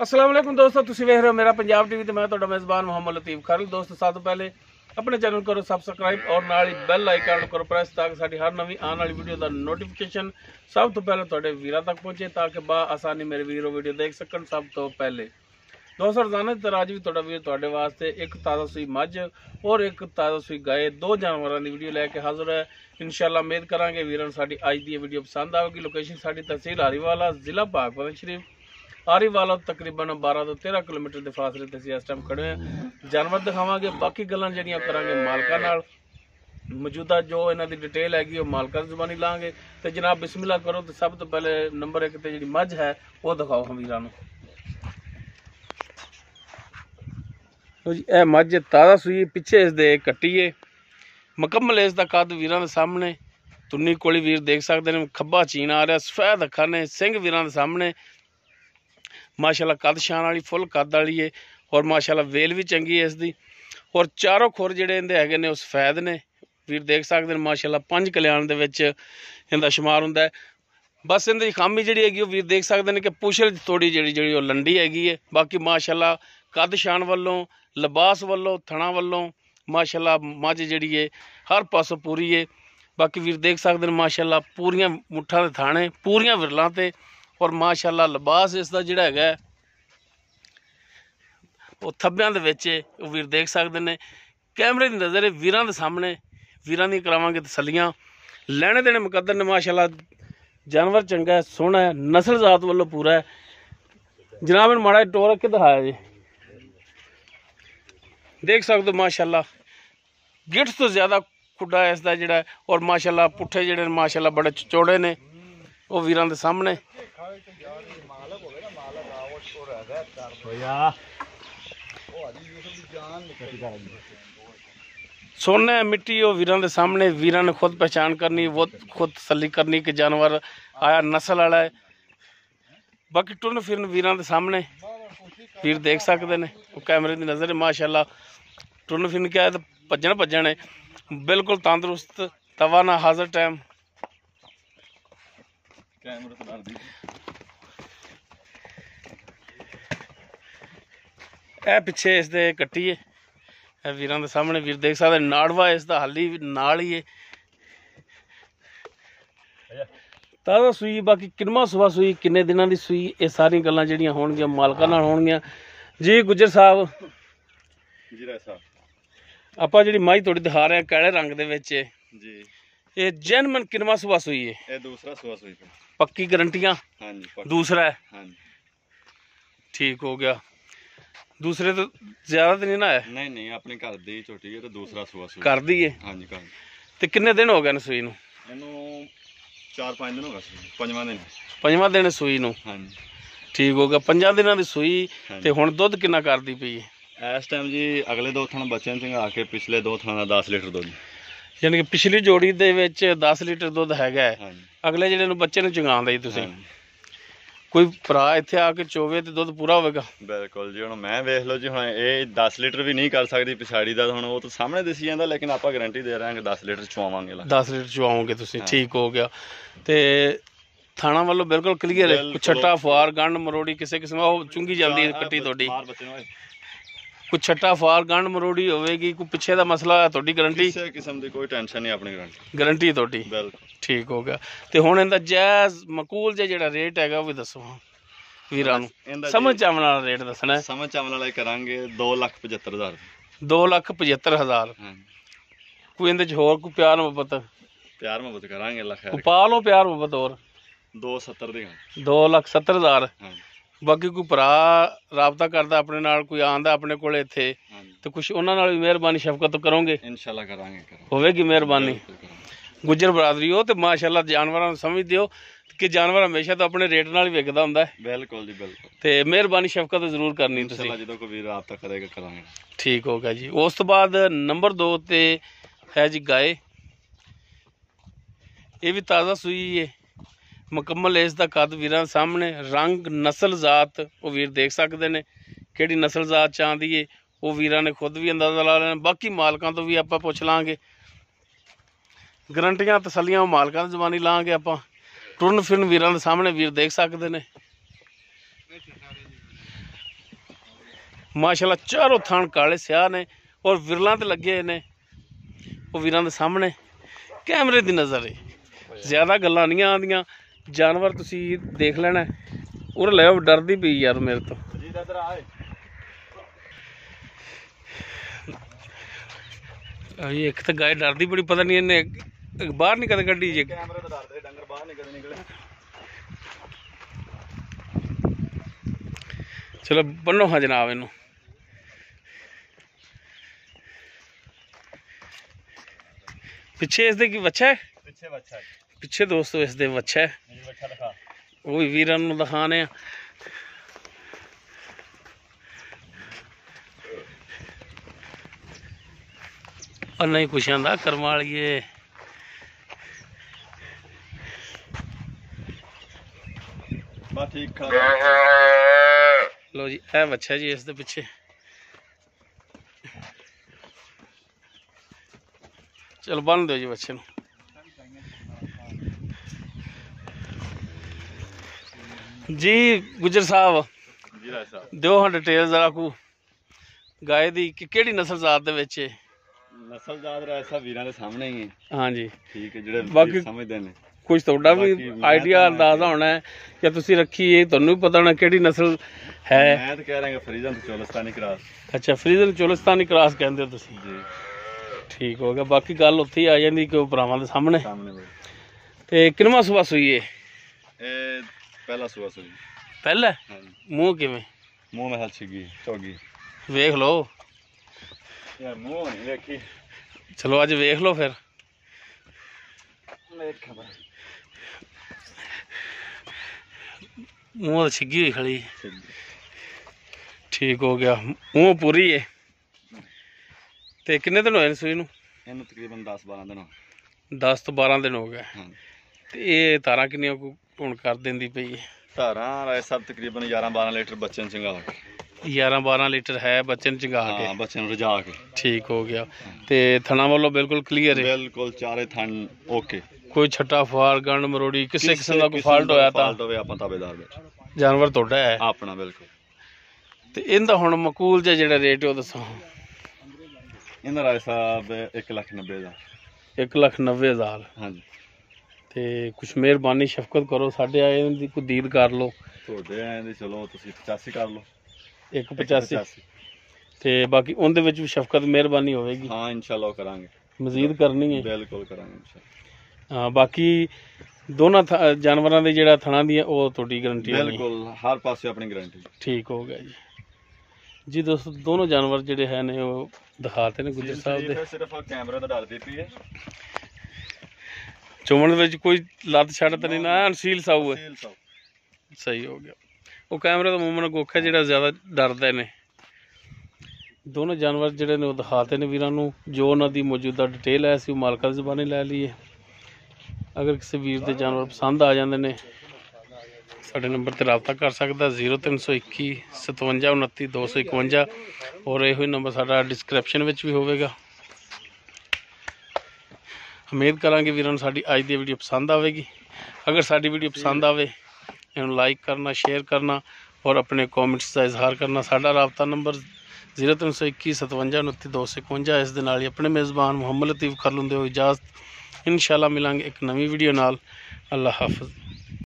अस्सलाम वालेकुम दोस्तों, तुसी वेख रहे हो मेरा पंजाब टीवी ते मैं तुहाडा मेज़बान मोहम्मद लतीफ़ खालिद। दोस्तों सब तो पहले अपने चैनल करो सबसक्राइब और नाल ही बैल आइकन करो प्रेस ताकि साडी हर नवी आने वाली वीडियो का नोटिफिकेशन सब तो पहले तुहाडे वीरां तक पहुंचे ताकि बा आसानी मेरे वीरों वीडियो देख सकन। सब तो पहले दोस्तों रोजाना की तरह अज भी तुहाडा वीर तुहाडे वास्ते एक ताज़ा सूई मझ और एक ताज़ा सूई गाय दो जानवरों की वीडियो लैके हाजिर है। इंशाअल्लाह उम्मीद करांगे वीरां साडी अज दी वीडियो पसंद आएगी। लोकेशन साडी तहसील हारीवाला, जिला पाकपतन शरीफ। हारीवाला तकरीबन 12 ਤੋਂ 13 किलोमीटर के फासले ते इस टाइम खड़े हैं। जानवर दिखावांगे, बाकी गल्लां जड़ियां करांगे मालकां नाल। मौजूदा जो इन्हां दी डिटेल हैगी वो मालकां दी जुबानी लांगे। तो जनाब बिस्मिल्लाह करो। तो सब तो पहले नंबर 1 ते जिहड़ी मझ है वो दिखाओ हम वीरां नूं। जी ए मझ ताज़ा सूई, पिछे इस दे कट्टीए मुकम्मल इस दा कद वीरां दे सामने। तुन्नी कोली वीर देख सकते हैं, खब्बा चीन आ रहा, सफेद अखां ने, सिंह वीरां दे सामने। माशाल्लाह कद शान वाली फुल कद वाली है और माशाल्लाह वेल भी चंगी है इसकी। और चारों खुर जिहड़े इहदे हैगे ने उस सफेद ने, वीर देख सकते हैं। माशाल्लाह 5 कल्याण दे विच इहदा शुमार हुंदा है। बस इहदी खामी जिहड़ी हैगी वीर देख सकते हैं कि पुछल थोड़ी जिहड़ी वो लंडी हैगी है। बाकी माशाल्लाह कद शान वालों, लिबास वालों, थणा वालों माशाल्लाह मझ जिहड़ी है हर पासों पूरी है। बाकी वीर देख सकते हैं माशाल्लाह पूरियां मुठ्ठां दे थाने, पूरियां विरलां ते और माशाल्लाह लिबास इसका जिहड़ा हैगा वो थब्बियां दे विच वो वीर देख सकते हैं। कैमरे की नज़र है वीरां दे सामने, वीरां दी करावांगे तसल्लियां। लैने देने मुकद्दर ने माशाल्लाह, जानवर चंगा है, सोहना है, नस्ल जात वालों पूरा है। जनाब इन माड़ा टोर रख के दिखाया जी, देख सकते हो माशाल्लाह गिट्स तो ज़्यादा खुड्डा है इसका जिहड़ा। और माशाल्लाह पुट्ठे जिहड़े माशाल्लाह बड़े चौड़े ने वो वीरां दे सामने। सोने मिट्टी वो वीरां दे सामने। वीरां ने खुद पहचान करनी, वो खुद तसल्ली करनी कि जानवर आया नस्ल वाला है। बाकी टुरन फिरन वीरां दे सामने वीर देख सकते हैं। वो कैमरे की नज़र है माशाल्लाह। टुरन फिरन क्या है तो भजन है, बिल्कुल तंदुरुस्त, तवा ना हाजिर टाइम। ए पिछे इस दे कट्टी है वीरां दे सामने। वीर देख सकते नाड़वा इसका हाली नाल ही है, ताज़ा सूई। बाकी किन्नवा सुबह सूई, किन्ने दिनां दी सूई, ये सारी गल्लां जिहड़ियां होणगियां मालकां नाल होणगियां। जी गुजर साहब आपां जिहड़ी माई थोड़ी दिखा रहे हैं काले रंग दे विच जी, ये जैनमन किन्नवा सुबह सूई है? ये दूसरा सुबह सूई। पक्की गारंटियां? हां जी दूसरा है। हां जी ठीक हो गया। दूसरे तो ज्यादा तो नहीं ना है? नहीं नहीं अपने घर दी छोटी है तो दूसरा सुबह सूई कर दी है। हां जी कर। ते किन्ने दिन हो गए न सूई नूं? इनू 4-5 दिन हो गए सूई, पंजवां दिन सूई नूं। हां जी ठीक हो गया। 5 दिनां दी सूई ते हुण दुध किन्ना करदी पई है इस टाइम जी? अगले 2 थण बच्चे ने चंगा के पिछले 2 थणा 10 लीटर दुध, यानी कि पिछली जोड़ी दे विच 10 लीटर दुध हैगा है। अगले जिहड़े नूं बच्चे नूं चंगांदे ही तुसीं, कोई भरा इत्थे आके चोवे तो दुध पूरा होगा? बिल्कुल जी। हुण मैं वेख लो जी, हुण ये 10 लीटर भी नहीं कर सकदी पिछाड़ी दा, हुण वो तो सामने दिसी जांदा, लेकिन आपां गारंटी दे रहे हैं 10 लीटर चुआवांगे। 10 लीटर चुआओगे तुसीं, ठीक हो गया। ते थाना वालों बिल्कुल क्लीयर है, कुछ छट्टा फार गंढ मरोड़ी किसी किस्म वो चुंगी जाती है कट्टी थोड़ी, कुछ छट्टा फार गंढ मरोड़ी होगी, कोई पिछे का मसला है थोड़ी गारंटी? किसी किस्म की कोई टेंशन नहीं, अपनी गारंटी थोड़ी ठीक हो गया। तो हुण इहदा जायज़ मकूल जिहड़ा रेट है वो भी दसो वीरां नूं, समझ चावण वाला रेट दसना है। समझ चावण वाला करांगे 2,75,000। 2,75,000 कोई इहदे च होर कोई प्यार मुहब्बत करांगे लख पा लो, प्यार मुहब्बत होर 2,70,000। बाकी कोई भरा राबता करता अपने नाल, कोई आंदा अपने कोले इत्थे तो कुछ उन्हां नाल भी मेहरबानी शफकत करोगे? इंशाल्लाह करांगे, होवेगी मेहरबानी। गुजर बरादरी हो तो माशाल्लाह जानवरां समझ दियो कि जानवर हमेशा तो अपने रेट नाल ही विकदा हुंदा है। बिल्कुल जी बिल्कुल। ते मेहरबानी शफकत जरूर करनी तुसीं, इंशाल्लाह जदों कोई राबता करेगा करांगे। ठीक हो गया जी। उस तो बाद नंबर 2 ते है जी गाय, ये भी ताज़ा सूई है, मुकम्मल इसका कद वीरां सामने। रंग नस्ल जात वो वीर देख सकते हैं, कि नस्ल जात चाहती है वो वीरां ने खुद भी अंदाजा ला लेना। बाकी मालकां तो भी आपां पुछ लांगे, गारंटियां तसल्लियां मालकां दी जुबानी लांगे आपां। टुरन फिरन वीरां दे सामने वीर देख सकते हैं। माशाल्लाह चारों थान काले स्याह ने और विरलों ते लगे ने वो वीरां दे सामने कैमरे दी नज़र है। ज़्यादा गल्लां नहीं आंदियां, जानवर तुसी देख लेना और लै डरदी पई यार मेरे तो। एक तो गाय डरदी बड़ी, पता नहीं इन्हें बाहर नहीं कदे कड्डी जे। चलो बनो हाँ जनाब इनू। पिछे इसदे की बच्चा है, पिछे दोस्तों इसदे बच्चा है, वो भी वीरां नूं दिखाने। और नहीं कुछ आंदा कर्म वालिए। लो जी ए बच्चा जी इस दे पिछे। चलो बन दो जी बच्चे नूं। जी गुजर साहब दो हाँ डिटेल जरा को गाय दी कि केड़ी नस्ल जात दे विच है? नस्ल जात ऐसा वीरां दे सामने ही है। हाँ जी ठीक है, जेड़े बाकी समझदे ने कुछ थोड़ा भी आइडिया अंदाजा होना है या तुसी रखी है, तुहानू भी पता होना केड़ी नस्ल है। मैं तो कह रहा फ्रीजन तो चोलिस्तानी क्रॉस। अच्छा फ्रीजन चोलिस्तानी क्रॉस कहंदे हो तुसी जी, ठीक हो गया। बाकी गल उत्थे ही आ जांदी कि भरावां दे सामने। ते किनवा सुबह सूई है? पहला सुबह सूई। पहला मुंह किवें? मुंह में हल छिगी चौगी वेख लो यार, मुंह नहीं देखी। चलो अज वेख लो फिर। मुँह छिगी हुई खड़ी, ठीक हो गया। मुँह पूरी है। ते किन्ने दिन होए सूई नूं? इन्हूं तकरीबन 10-12 दिन हो। 10 तो 12 दिन हो गए। ते ये तारा किन्नियां हुण कर देंदी पई है? धारां राय साहब तकरीबन 11-12 लीटर बच्चे ने चंगा के। 11-12 लीटर है बच्चे ने चंगा के? हाँ, बच्चे ने रजा के। ठीक हो गया। ते थना वालों बिल्कुल क्लीयर है? बिल्कुल चारे थन ओके। कोई छट्टा फार गंड मरोड़ी किसी किस्म का कोई फाल्ट होया तां ताबेदार जानवर तुहाडा है अपना बिल्कुल। ते इनदा हुण मकूल जेड़ा रेट है वो दसो। इनदा राय साहब 1,90,000। 1,90,000। हाँ जी। ते कुछ मेहरबानी शफकत करो, साढ़े आए दी कोई दीद कर लो। थोड़े आए दी चलो तुसीं 85 कर लो। 1,85 ते बाकी उनदे विच भी शफकत मेहरबानी होवेगी। हाँ इंशाल्लाह करांगे, मजीद करनी है बिल्कुल करांगे इंशाल्लाह। हाँ बाकी दोनों जानवरों के जेड़ा थना दी वो थोड़ी गारंटी बिल्कुल हर पासे अपनी गारंटी। ठीक हो गया जी। जी दोस्तों दोनों जानवर जेडे है ने वो दिखाते ने गुजर साहब दे। सिर्फ कैमरे दा डर देती है। चुमन विच कोई लत छड़ तो नहीं ना, अनसील साऊ है। सही हो गया। वो कैमरे का मूवमेंट गोखा जेड़ा ज्यादा डरदे ने। दोनों जानवर जेडे ने वो दिखाते ने वीरां नूं। जो उन्हां दी मौजूदा डिटेल है असीं मालका दी ज़बानी लै लईए। अगर किसी वीर के जानवर पसंद आ जाते हैं साढ़े नंबर पर रबता कर सकता 0321 57 29 251 और यो नंबर साडा डिस्क्रिप्शन में भी होगा। उम्मीद करांगे वीरों साडी अज दी वीडियो पसंद आएगी। अगर साडी वीडियो पसंद आवे इन्हूं लाइक करना, शेयर करना और अपने कॉमेंट्स का इजहार करना। साडा रबता नंबर 0321 57 29 251। इस दे नाल ही अपने मेज़बान मुहम्मद लतीफ़ खरलूं दे इजाज़त। इंशाल्लाह मिलांगे एक नवी वीडियो नाल। अल्लाह हाफिज़।